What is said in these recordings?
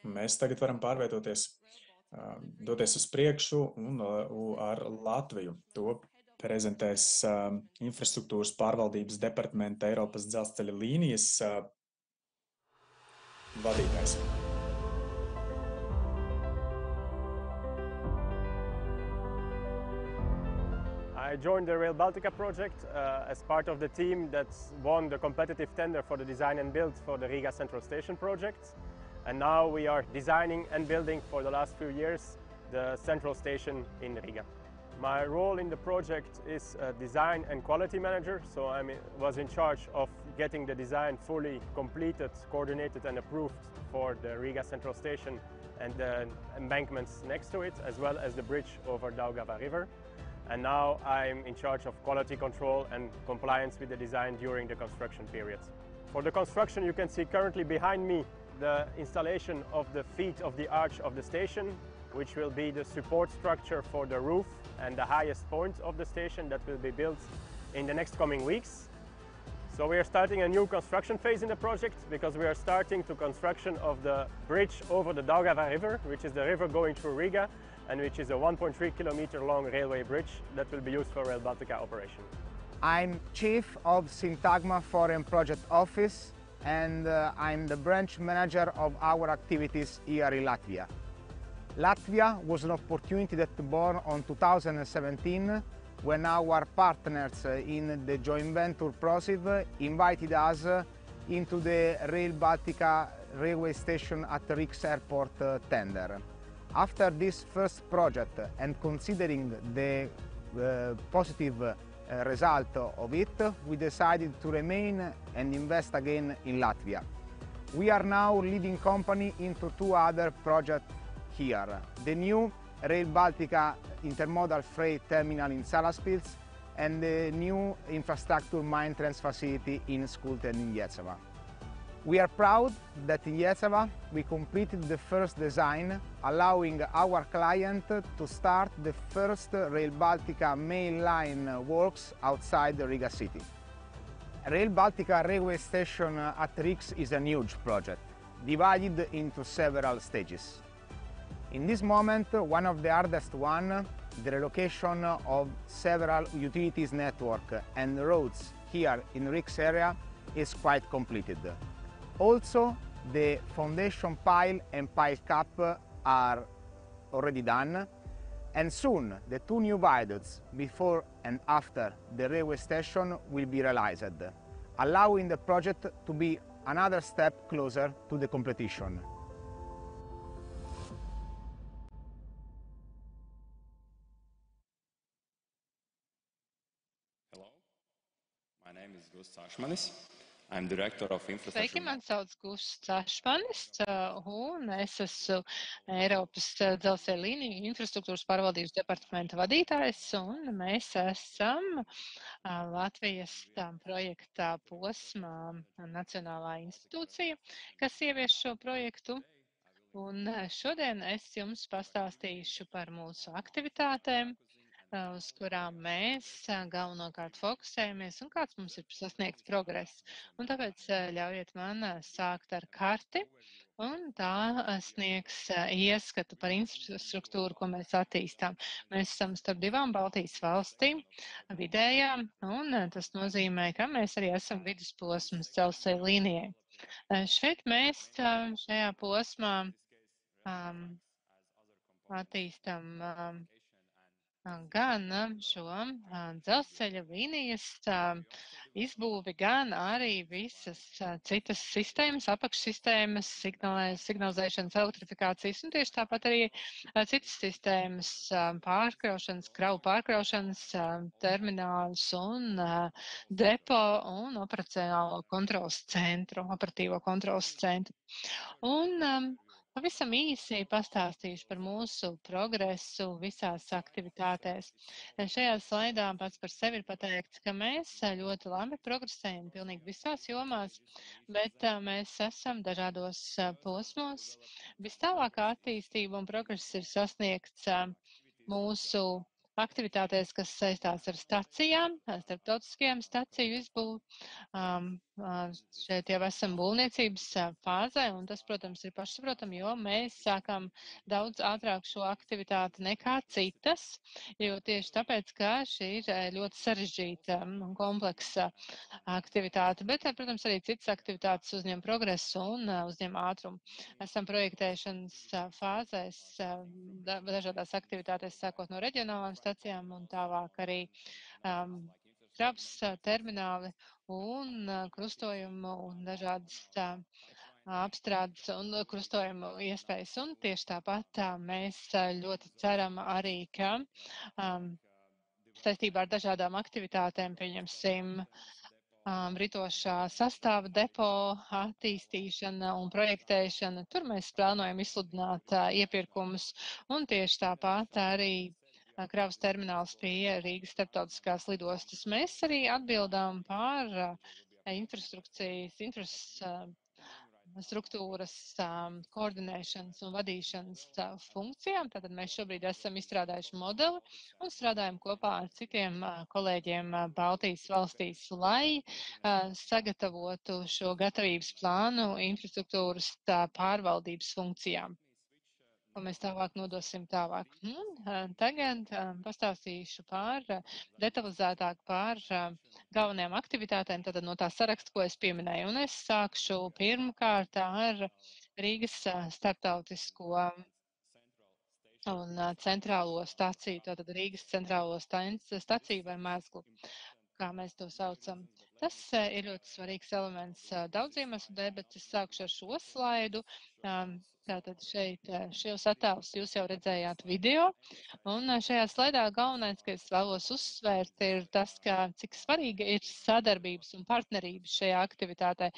Mēs tagad varam pārvietoties, doties uz priekšu un ar Latviju. To prezentēs infrastruktūras pārvaldības departamenta Eiropas dzelzceļa līnijas vadītājs. I joined the Rail Baltica project as part of the team that won the competitive tender for the design and build for the Riga Central Station project. And now we are designing and building for the last few years the central station in Riga. My role in the project is a design and quality manager, so I was in charge of getting the design fully completed, coordinated and approved for the Riga Central Station and the embankments next to it, as well as the bridge over Daugava River. And now I'm in charge of quality control and compliance with the design during the construction period. For the construction, you can see currently behind me the installation of the feet of the arch of the station, which will be the support structure for the roof and the highest point of the station that will be built in the next coming weeks. So we are starting a new construction phase in the project because we are starting the construction of the bridge over the Daugava River, which is the river going through Riga and which is a 1.3 kilometer long railway bridge that will be used for Rail Baltica operation. I'm Chief of Syntagma Foreign Project Office and I'm the branch manager of our activities here in Latvia. Latvia was an opportunity that born on 2017 when our partners in the joint venture ProSiv invited us into the Rail Baltica railway station at Riks Airport tender. After this first project and considering the positive result of it, we decided to remain and invest again in Latvia. We are now leading company into two other projects here. The new Rail Baltica intermodal freight terminal in Salaspils and the new infrastructure maintenance facility in Skulte and in Iecava. We are proud that in Iecava we completed the first design, allowing our client to start the first Rail Baltica main line works outside the Riga city. Rail Baltica railway station at Riks is a huge project, divided into several stages. In this moment, one of the hardest ones, the relocation of several utilities network and roads here in Riks area is quite completed. Also, the foundation pile and pile cap are already done, and soon the two new viaducts before and after the railway station will be realized, allowing the project to be another step closer to the completion. Hello, my name is Gus Sašmanis. I'm Director of Infrastructure. Sveiki, man sauc Gusts Sašmanis, un es esmu Eiropas dzelzceļa līniju infrastruktūras pārvaldības departamenta vadītājs, un mēs esam Latvijas projekta posma nacionālā institūcija, kas ievieš šo projektu. Un šodien es jums pastāstīšu par mūsu aktivitātēm, uz kurām mēs galvenokārt fokusējamies un kāds mums ir sasniegts progress. Un tāpēc ļaujiet man sākt ar karti, un tā sniegs ieskatu par infrastruktūru, ko mēs attīstām. Mēs esam starp divām Baltijas valstīm, vidējām, un tas nozīmē, ka mēs arī esam vidusposmas dzelzceļa līnijai. Šeit mēs šajā posmā attīstam gan šo dzelzceļa līnijas izbūvi, gan arī visas citas sistēmas, apakšsistēmas, signalizēšanas, elektrifikācijas un tieši tāpat arī citas sistēmas, pārkraušanas, kravu pārkraušanas, terminālus un depo un operatīvo kontrolas centru. Un pavisam īsi pastāstīšu par mūsu progresu visās aktivitātēs. Šajā slaidā pats par sevi ir pateikts, ka mēs ļoti labi progresējam pilnīgi visās jomās, bet mēs esam dažādos posmos. Vistālākā attīstība un progress ir sasniegts mūsu aktivitātēs, kas saistās ar stacijām, starptautiskajām staciju izbūvi, šeit jau esam būvniecības fāzē, un tas, protams, ir pašsaprotami, jo mēs sākam daudz ātrāk šo aktivitāti nekā citas, jo tieši tāpēc, ka šī ir ļoti sarežģīta un kompleksa aktivitāte, bet, protams, arī citas aktivitātes uzņem progresu un uzņem ātrumu. Esam projektēšanas fāzēs dažādās aktivitātēs, sākot no reģionālām stacijām un tālāk arī kravas termināli un krustojumu un dažādas apstrādes un krustojumu iespējas. Un tieši tāpat mēs ļoti ceram arī, ka saistībā ar dažādām aktivitātēm, pieņemsim, ritošā sastāva depo attīstīšana un projektēšana. Tur mēs plānojam izsludināt iepirkumus un tieši tāpat arī kravas termināls pie Rīgas starptautiskās lidostas. Mēs arī atbildām par infrastruktūras koordinēšanas un vadīšanas funkcijām. Tātad mēs šobrīd esam izstrādājuši modeli un strādājam kopā ar citiem kolēģiem Baltijas valstīs, lai sagatavotu šo gatavības plānu infrastruktūras pārvaldības funkcijām, ko mēs tālāk nodosim tālāk. Tagad pastāstīšu detalizētāk par galvenajām aktivitātēm, tātad no tā saraksta, ko es pieminēju. Un es sākšu pirmkārt ar Rīgas starptautisko un centrālo staciju, tātad Rīgas centrālo staciju vai mēzglu, kā mēs to saucam. Tas ir ļoti svarīgs elements daudziem iemeslu dēļ, bet es sākšu ar šo slaidu. Tātad šeit šos attēlus jūs jau redzējāt video, un šajā slaidā galvenais, ka es vēlos uzsvērt, ir tas, cik svarīga ir sadarbības un partnerības šajā aktivitātē,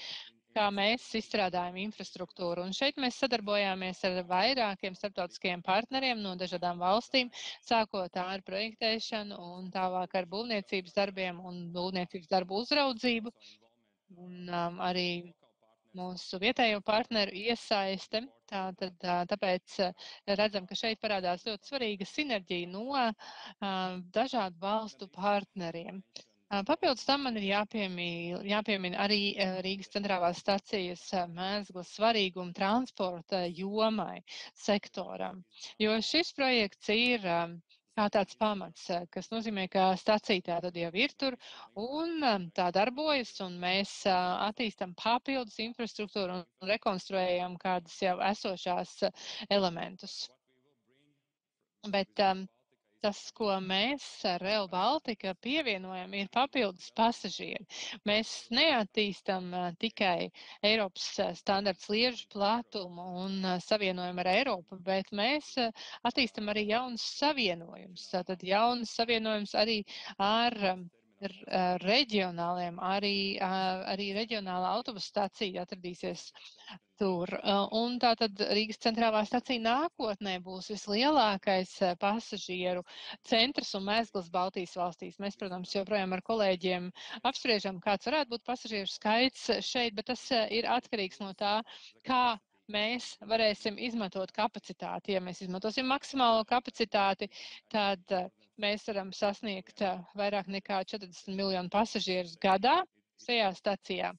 kā mēs izstrādājam infrastruktūru. Un šeit mēs sadarbojāmies ar vairākiem starptautiskiem partneriem no dažādām valstīm, sākot ar projektēšanu un tālāk ar būvniecības darbiem un būvniecības darbu uzraudzību. Un arī mūsu vietējo partneru iesaiste. Tāpēc redzam, ka šeit parādās ļoti svarīga sinerģija no dažādu valstu partneriem. Papildus tam man ir jāpiemina arī Rīgas centrālās stacijas mēzgla svarīguma transporta jomai, sektoram, jo šis projekts ir kā tāds pamats, kas nozīmē, ka stacija tātad jau ir tur un tā darbojas, un mēs attīstam papildus infrastruktūru un rekonstruējam kādas jau esošās elementus. Bet tas, ko mēs ar Rail Baltica pievienojam, ir papildus pasažieri. Mēs neattīstam tikai Eiropas standarta sliežu platumu un savienojumu ar Eiropu, bet mēs attīstam arī jaunus savienojumus. Tātad jaunus savienojumus arī ar reģionāliem, arī reģionāla autobusu stacija atradīsies tur. Un tātad Rīgas centrālā stacija nākotnē būs vislielākais pasažieru centrs un mēzgls Baltijas valstīs. Mēs, protams, joprojām ar kolēģiem apspriežam, kāds varētu būt pasažieru skaits šeit, bet tas ir atkarīgs no tā, kā mēs varēsim izmantot kapacitāti. Ja mēs izmantosim maksimālo kapacitāti, tad mēs varam sasniegt vairāk nekā 40 miljonu pasažierus gadā šajā stacijā,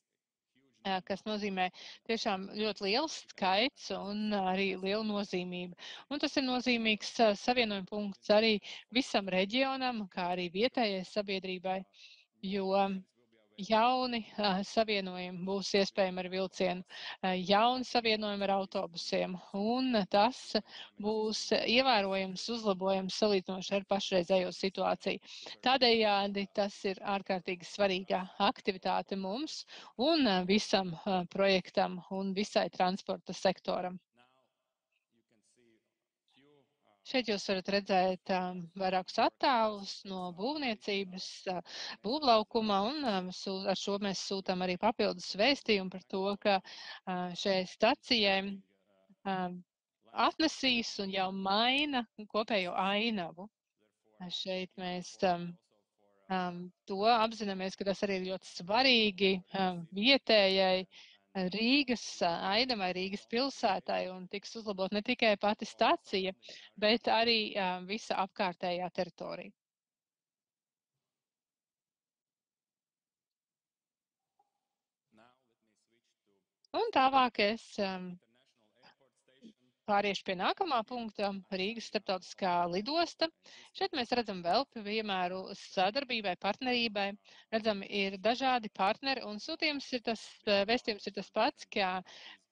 kas nozīmē tiešām ļoti liels skaits un arī liela nozīmība. Un tas ir nozīmīgs savienojuma punkts arī visam reģionam, kā arī vietējai sabiedrībai, jo jauni savienojumi būs iespējami ar vilcienu, jauni savienojumi ar autobusiem, un tas būs ievērojams uzlabojums salīdzinoši ar pašreizējo situāciju. Tādējādi tas ir ārkārtīgi svarīga aktivitāte mums un visam projektam un visai transporta sektoram. Šeit jūs varat redzēt vairākus attēlus no būvniecības, būvlaukuma, un ar šo mēs sūtām arī papildus vēstījumu par to, ka šai stacijai atnesīs un jau maina kopējo ainavu. Šeit mēs to apzināmies, ka tas arī ir ļoti svarīgi vietējai Rīgas ainavai, Rīgas pilsētai, un tiks uzlabot ne tikai pati stacija, bet arī visa apkārtējā teritorija. Un tālāk es pāriešu pie nākamā punkta - Rīgas starptautiskā lidosta. Šeit mēs redzam vēl piemēru sadarbībai, partnerībai. Redzam, ir dažādi partneri, un sūtījums ir vēstījums ir tas pats, ka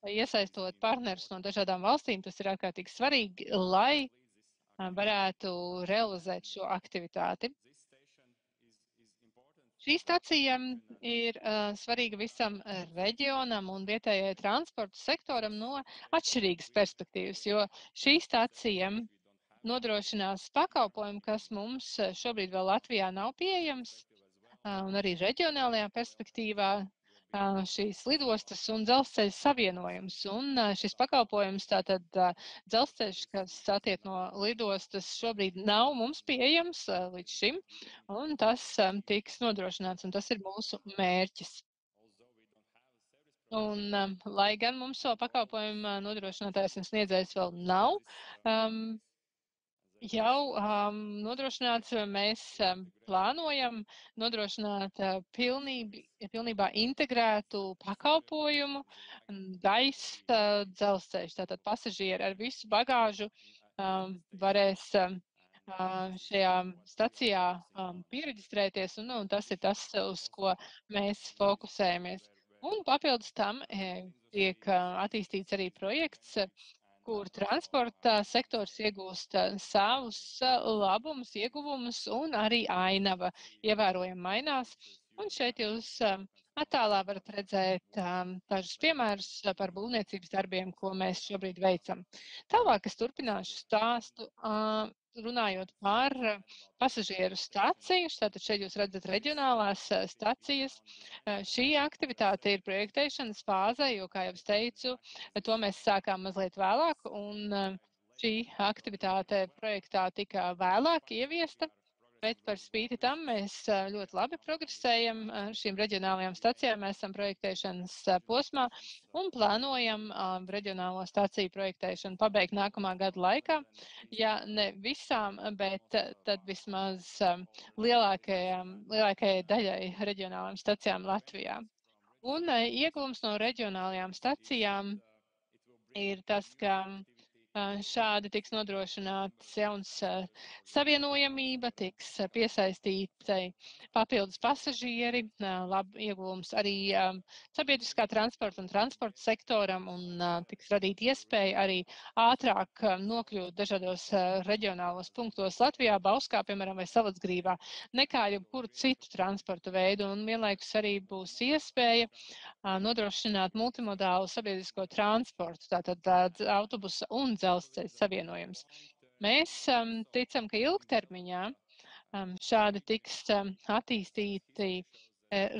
iesaistot partnerus no dažādām valstīm, tas ir ārkārtīgi svarīgi, lai varētu realizēt šo aktivitāti. Šī stacija ir svarīga visam reģionam un vietējai transporta sektoram no atšķirīgas perspektīvas, jo šī stacija nodrošinās pakalpojumu, kas mums šobrīd vēl Latvijā nav pieejams, un arī reģionālajā perspektīvā šīs lidostas un dzelzceļa savienojums. Un šis pakalpojums, tātad dzelzceļš, kas attiek no lidostas, šobrīd nav mums pieejams līdz šim, un tas tiks nodrošināts, un tas ir mūsu mērķis. Un, lai gan mums šo pakalpojumu nodrošinātājs un sniedzējs vēl nav jau nodrošināts, mēs plānojam nodrošināt pilnībā integrētu pakalpojumu, gaisa dzelzceļš, tātad pasažieri ar visu bagāžu varēs šajā stacijā pieregistrēties, un tas ir tas, uz ko mēs fokusējamies. Un papildus tam tiek attīstīts arī projekts, kur transporta sektors iegūst savus labumus, ieguvumus, un arī ainava ievērojami mainās. Un šeit jūs attēlā varat redzēt dažus piemērus par būvniecības darbiem, ko mēs šobrīd veicam. Tālāk es turpināšu stāstu, runājot par pasažieru staciju. Tātad šeit jūs redzat reģionālās stacijas. Šī aktivitāte ir projektēšanas fāzē, jo, kā jau es teicu, to mēs sākām mazliet vēlāk, un šī aktivitāte projektā tika vēlāk ieviesta. Bet par spīti tam mēs ļoti labi progresējam ar šīm reģionālajām stacijām. Mēs esam projektēšanas posmā un plānojam reģionālo staciju projektēšanu pabeigt nākamā gada laikā. Ja ne visām, bet tad vismaz lielākajai daļai reģionālajām stacijām Latvijā. Un iegūms no reģionālajām stacijām ir tas, ka šādi tiks nodrošināts jauns savienojamība, tiks piesaistīti papildus pasažieri, ieguvums arī sabiedriskā transporta un transporta sektoram, un tiks radīta iespēja arī ātrāk nokļūt dažādos reģionālos punktos Latvijā, Bauskā, piemēram, vai Salatsgrīvā, nekā jebkuru citu transporta veidu, un vienlaikus arī būs iespēja nodrošināt multimodālu sabiedrisko transportu, tātad autobusa un dzelzceļa savienojums. Mēs ticam, ka ilgtermiņā šādi tiks attīstīti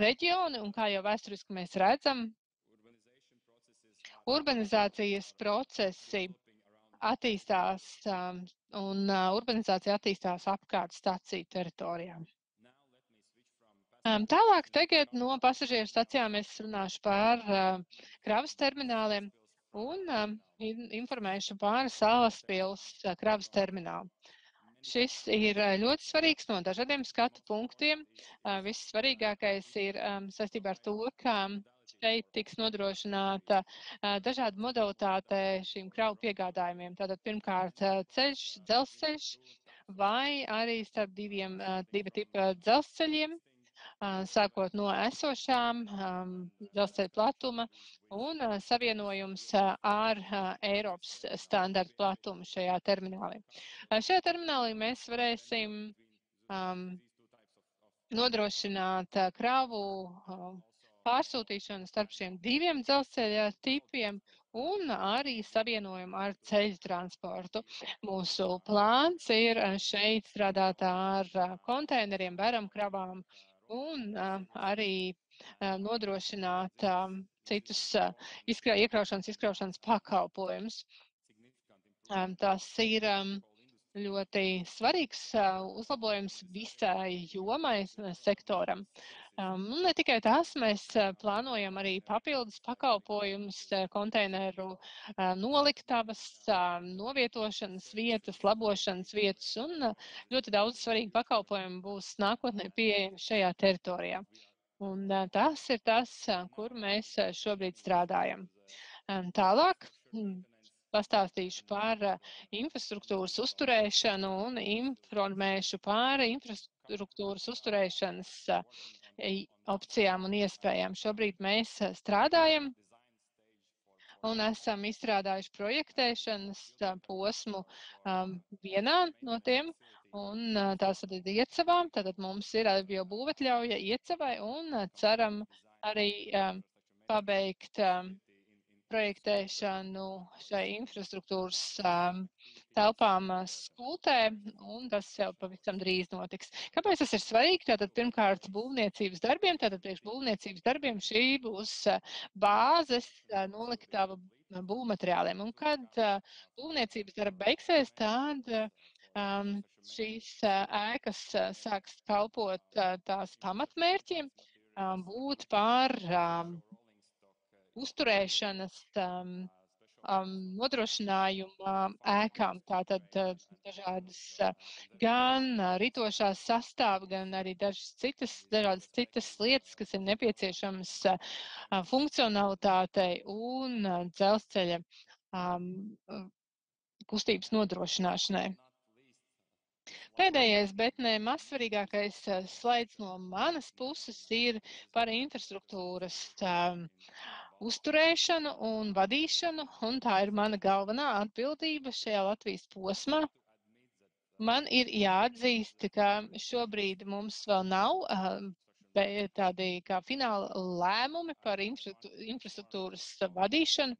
reģioni, un kā jau vēsturiski mēs redzam, urbanizācijas procesi attīstās, un urbanizācija attīstās apkārt staciju teritorijām. Tālāk tagad no pasažieru stacijām es runāšu par kravas termināliem un informēšu par Salaspils kravas terminālu. Šis ir ļoti svarīgs no dažādiem skatu punktiem. Vissvarīgākais ir saistībā ar to, ka šeit tiks nodrošināta dažāda modalitāte šīm kravu piegādājumiem. Tātad pirmkārt ceļš, dzelzceļš vai arī starp divi tipa dzelzceļiem, sākot no esošām dzelzceļa platuma un savienojums ar Eiropas standarta platumu šajā terminālī. Šajā terminālī mēs varēsim nodrošināt kravu pārsūtīšanu starp šiem diviem dzelzceļa tipiem un arī savienojumu ar ceļu transportu. Mūsu plāns ir šeit strādāt ar konteineriem, varamkravām un arī nodrošināt citus iekļaušanas pakalpojumus. Tas ir ļoti svarīgs uzlabojums visai jomai, sektoram. Ne tikai tas, mēs plānojam arī papildus pakalpojumus, konteineru noliktavas, novietošanas vietas, labošanas vietas, un ļoti daudz svarīgi pakalpojumi būs nākotnē pieejami šajā teritorijā. Un tas ir tas, kur mēs šobrīd strādājam. Tālāk pastāstīšu par infrastruktūras uzturēšanu un informēšu par infrastruktūras uzturēšanas opcijām un iespējām. Šobrīd mēs strādājam un esam izstrādājuši projektēšanas posmu vienā no tiem, un tās tad ir Iecavām, tātad mums ir jau būvatļauja Iecavai, un ceram arī pabeigt projektēšanu šai infrastruktūras telpām Skultē, un tas jau pavisam drīz notiks. Kāpēc tas ir svarīgi? Tātad pirmkārt būvniecības darbiem, tātad priekš būvniecības darbiem šī būs bāzes noliktava būvmateriāliem, un kad būvniecības darba beigsies, tad šīs ēkas sāks kalpot tās pamatmērķiem, būt par uzturēšanas nodrošinājuma ēkām, tātad dažādas gan ritošās sastāvi, gan arī dažādas citas lietas, kas ir nepieciešamas funkcionalitātei un dzelzceļa kustības nodrošināšanai. Pēdējais, bet ne mazsvarīgākais slaids no manas puses ir par infrastruktūras uzturēšanu un vadīšanu, un tā ir mana galvenā atbildība šajā Latvijas posmā. Man ir jāatzīst, ka šobrīd mums vēl nav tādi kā fināla lēmumi par infrastruktūras vadīšanu,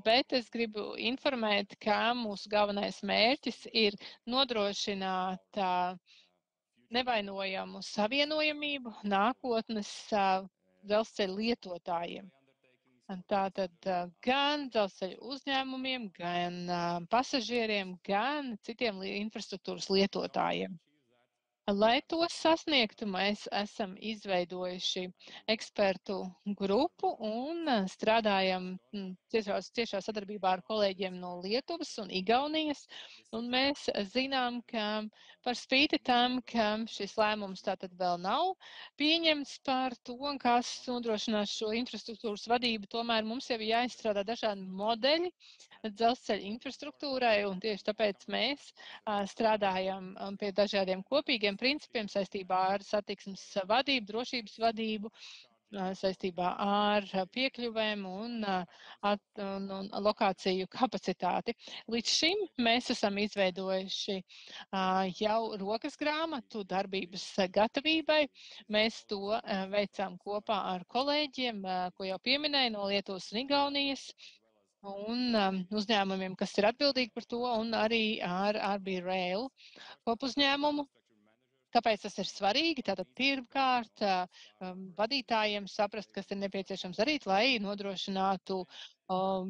bet es gribu informēt, ka mūsu galvenais mērķis ir nodrošināt nevainojamu savienojamību nākotnes dzelzceļa lietotājiem. Tātad gan dzelzceļa uzņēmumiem, gan pasažieriem, gan citiem infrastruktūras lietotājiem. Lai to sasniegtu, mēs esam izveidojuši ekspertu grupu un strādājam ciešā sadarbībā ar kolēģiem no Lietuvas un Igaunijas. Un mēs zinām, ka par spīti tam, ka šis lēmums tātad vēl nav pieņemts par to, kas nodrošinās šo infrastruktūras vadību, tomēr mums jau ir jāizstrādā dažādi modeļi dzelzceļa infrastruktūrai, un tieši tāpēc mēs strādājam pie dažādiem kopīgiem principiem saistībā ar satiksmes vadību, drošības vadību, saistībā ar piekļuvēm un lokāciju kapacitāti. Līdz šim mēs esam izveidojuši jau rokas grāmatu darbības gatavībai. Mēs to veicām kopā ar kolēģiem, ko jau pieminēju, no Lietuvas un Igaunijas, un uzņēmumiem, kas ir atbildīgi par to, un arī ar RB Rail kopuzņēmumu. Kāpēc tas ir svarīgi? Tātad pirmkārt vadītājiem saprast, kas ir nepieciešams darīt, lai nodrošinātu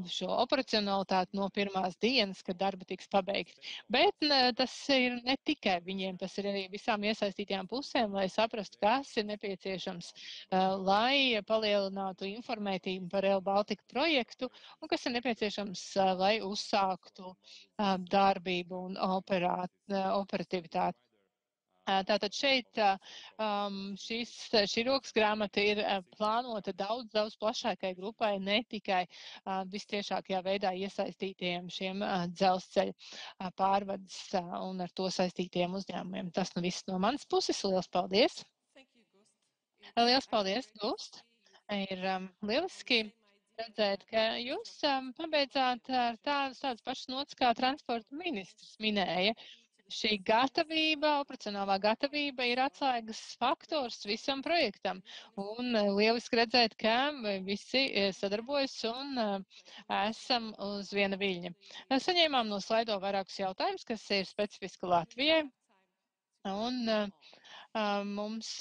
šo operacionalitāti no pirmās dienas, kad darbi tiks pabeigti. Bet tas ir ne tikai viņiem, tas ir arī visām iesaistītajām pusēm, lai saprastu, kas ir nepieciešams, lai palielinātu informētību par Rail Baltica projektu un kas ir nepieciešams, lai uzsāktu darbību un operativitāti. Tātad šeit šī rokas grāmata ir plānota daudz plašākai grupai, ne tikai vistiešākajā veidā iesaistītiem šiem dzelzceļa pārvades un ar to saistītiem uzņēmumiem. Tas nu viss no manas puses. Liels paldies! Liels paldies, Gust! Ir lieliski redzēt, ka jūs pabeidzāt ar tādas pašas nots, kā transporta ministrs minēja. Šī gatavība, operacionālā gatavība ir atslēgas faktors visam projektam. Un lieliski redzēt, ka visi sadarbojas un esam uz viena viļņa. Saņēmām no slaido vairākus jautājumus, kas ir specifiski Latvijai. Un mums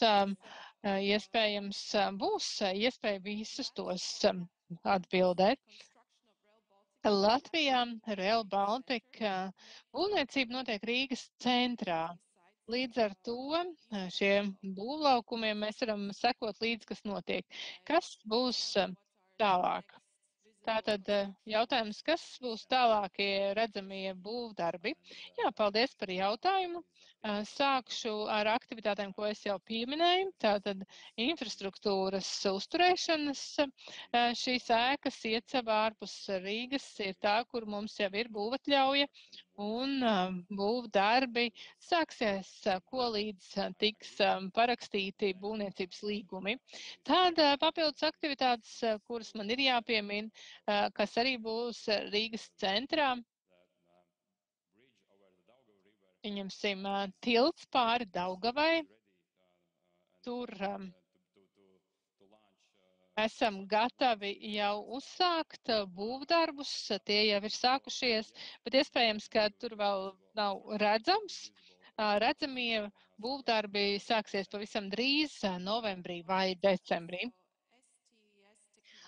iespējams būs iespēja visus tos atbildēt. Latvijā Rail Baltica būvniecība notiek Rīgas centrā. Līdz ar to šiem būvlaukumiem mēs varam sekot līdz, kas notiek. Kas būs tālāk? Tātad jautājums, kas būs tālākie redzamie būvdarbi? Jā, paldies par jautājumu. Sākšu ar aktivitātēm, ko es jau pieminēju. Tātad infrastruktūras uzturēšanas. Šīs ēkas iecava ārpus Rīgas ir tā, kur mums jau ir būvatļauja un būvdarbi sāksies, ko līdz tiks parakstīti būvniecības līgumi. Tad papildus aktivitātes, kuras man ir jāpiemina, kas arī būs Rīgas centrā. Ņemsim tilts pāri Daugavai. Tur esam gatavi jau uzsākt būvdarbus, tie jau ir sākušies, bet iespējams, ka tur vēl nav redzams. Redzamie būvdarbi sāksies pavisam drīz, novembrī vai decembrī.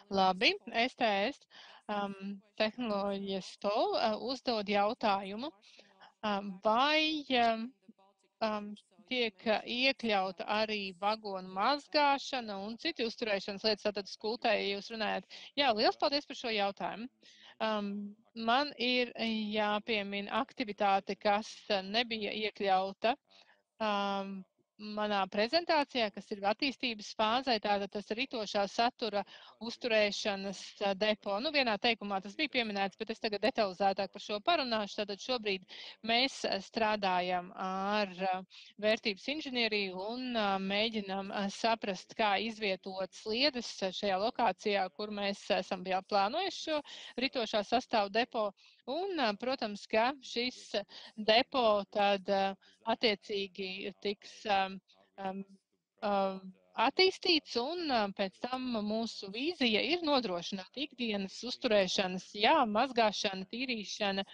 Labi, STS tehnoloģijas to uzdod jautājumu. Vai tiek iekļauta arī vagonu mazgāšana un citi uzturēšanas lietas, tātad skultēji jūs runājat. Jā, liels paldies par šo jautājumu. Man ir jāpiemina aktivitāte, kas nebija iekļauta manā prezentācijā, kas ir attīstības fāzē, tātad tas ritošā satura uzturēšanas depo. Nu, vienā teikumā tas bija pieminēts, bet es tagad detalizētāk par šo parunāšu. Tātad šobrīd mēs strādājam ar vērtības inženieriju un mēģinam saprast, kā izvietot sliedes šajā lokācijā, kur mēs esam plānojuši šo ritošā sastāvu depo. Un, protams, ka šis depo tad attiecīgi tiks attīstīts, un pēc tam mūsu vīzija ir nodrošināt ikdienas uzturēšanas, mazgāšana, tīrīšana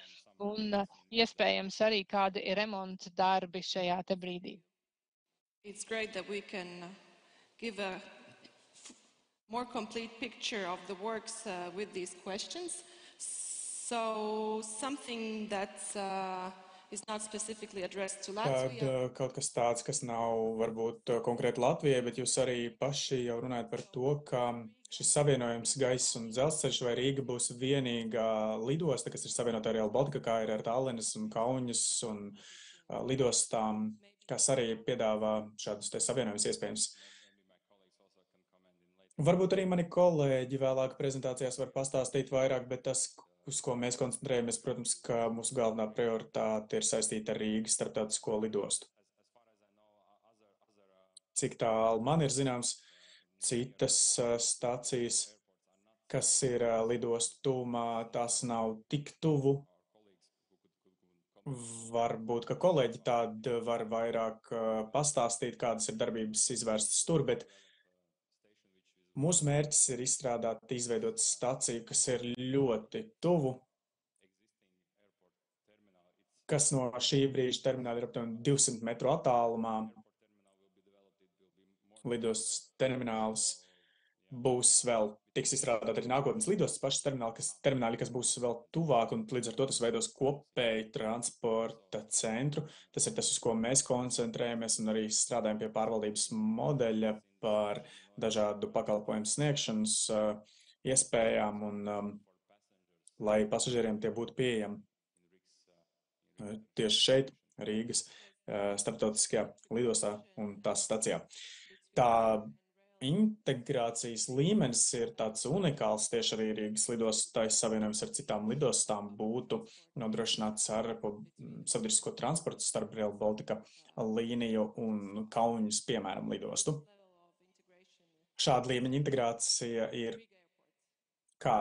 un iespējams arī kādi remonta darbi šajā te brīdī. It's great that we can give a more complete picture of the works with these questions. So something that is not specifically addressed to Latvia. Tad kaut kas tāds, kas nav varbūt konkrēti Latvijai, bet jūs arī paši jau runājat par to, ka šis savienojums gaiss un dzelzceļš vai Rīga būs vienīgā lidosta, kas ir savienota ar Rail Baltica, kā ir ar Tallinas un Kaunas un lidostām, kas arī piedāvā šādus te savienojumus iespējams. Varbūt arī mani kolēģi vēlāk prezentācijās var pastāstīt vairāk, bet tas, uz ko mēs koncentrējamies, protams, ka mūsu galvenā prioritāte ir saistīta ar Rīgas starptautisko lidostu. Cik tālu man ir zināms, citas stacijas, kas ir lidostu tuvumā, tās nav tik tuvu. Varbūt, ka kolēģi tādi var vairāk pastāstīt, kādas ir darbības izvērstas tur, bet mūsu mērķis ir izstrādāt, izveidot staciju, kas ir ļoti tuvu, kas no šī brīža termināla ir aptuveni 200 metru attālumā. Lidostas termināls būs vēl, tiks izstrādāt arī nākotnes lidostas pašas termināli, kas būs vēl tuvāk, un līdz ar to tas veidos kopēju transporta centru. Tas ir tas, uz ko mēs koncentrējamies, un arī strādājam pie pārvaldības modeļa par dažādu pakalpojumu sniegšanas iespējām, un lai pasažieriem tie būtu pieejami. Tieši šeit, Rīgas starptautiskajā lidostā un tās stacijā. Tā integrācijas līmenis ir tāds unikāls, tieši arī Rīgas lidostais savienojums ar citām lidostām būtu nodrošināts ar sabiedrisko transportu starp Rail Baltica līniju un Kaunas, piemēram, lidostu. Šāda līmeņa integrācija ir kā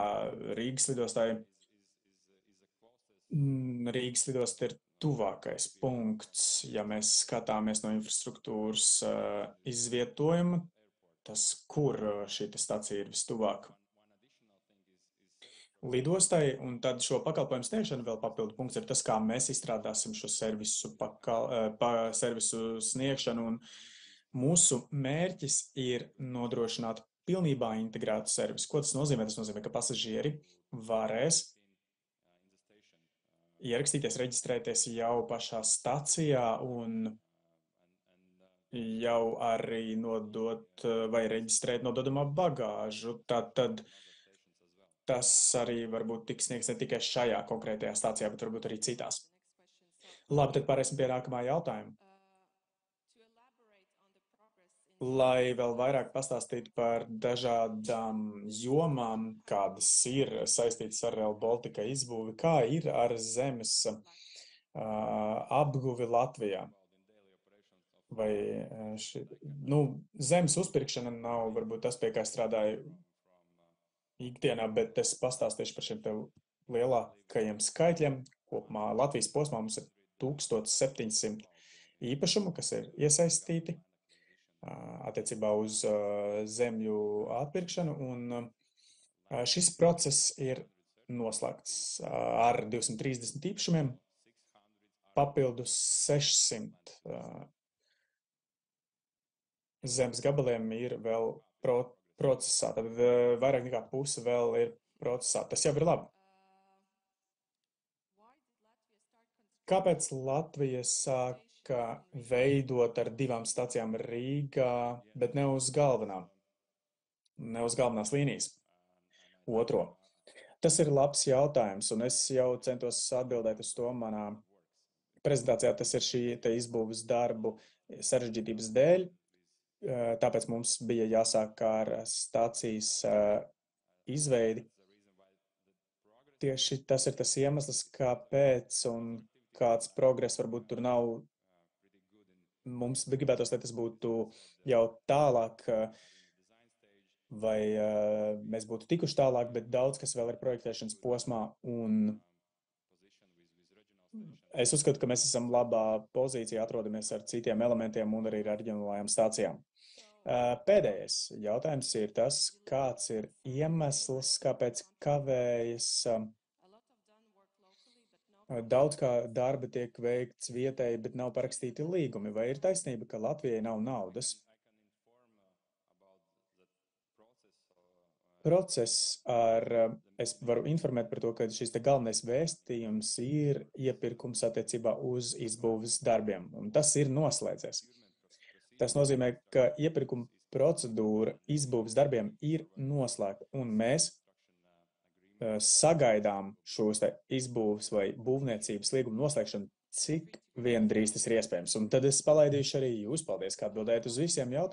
Rīgas lidostai. Rīgas lidosta ir tuvākais punkts, ja mēs skatāmies no infrastruktūras izvietojuma, tas, kur šī stacija ir vistuvāk lidostai, un tad šo pakalpojumu sniegšanu vēl papildu punkts ir tas, kā mēs izstrādāsim šo servisu sniegšanu, un mūsu mērķis ir nodrošināt pilnībā integrētu servisu. Ko tas nozīmē? Tas nozīmē, ka pasažieri varēs ierakstīties, reģistrēties jau pašā stacijā un jau arī nodot vai reģistrēt nododamā bagāžu. Tad tas arī varbūt tiks sniegts ne tikai šajā konkrētajā stācijā, bet varbūt arī citās. Labi, tad pārēsim pie nākamā jautājuma. lai vēl vairāk pastāstītu par dažādām jomām, kādas ir saistītas ar Rail Baltica izbūvi, kā ir ar zemes apguvi Latvijā. Vai zemes uzpirkšana nav varbūt tas, pie kā strādāju ikdienā, bet es pastāstīšu par šiem tev lielākajiem skaitļiem. Kopumā Latvijas posmā mums ir 1700 īpašumu, kas ir iesaistīti attiecībā uz zemļu atpirkšanu, un šis process ir noslēgts ar 230 īpašumiem, papildus 600 zemes gabaliem ir vēl procesā, tad vairāk nekā puse vēl ir procesā. Tas jau ir labi. Kāpēc Latvija sāka veidot ar 2 stacijām Rīgā, bet ne uz galvenās līnijas? Otro. Tas ir labs jautājums, un es jau centos atbildēt uz to manā prezentācijā. Tas ir šī te izbūves darbu sarežģītības dēļ, tāpēc mums bija jāsāk ar stācijas izveidi. Tieši tas ir tas iemesls, kāpēc un kāds progress varbūt tur nav. Mums gribētos, lai tas būtu jau tālāk, vai mēs būtu tikuši tālāk, bet daudz, kas vēl ir projektēšanas posmā, un es uzskatu, ka mēs esam labā pozīcijā, atrodamies ar citiem elementiem un arī ar reģionālajām stācijām. Pēdējais jautājums ir tas, kāds ir iemesls, kāpēc kavējas. Daudz kā darba tiek veikts vietēji, bet nav parakstīti līgumi. Vai ir taisnība, ka Latvijai nav naudas? Es varu informēt par to, ka šis te galvenais vēstījums ir iepirkums attiecībā uz izbūves darbiem, un tas ir noslēdzies. Tas nozīmē, ka iepirkuma procedūra izbūves darbiem ir noslēgta, un mēs sagaidām šos te izbūves vai būvniecības līguma noslēgšanu, cik vien drīz tas ir iespējams. Un tad es palaidīšu arī jūs. Paldies, kā atbildējat uz visiem jautājumiem.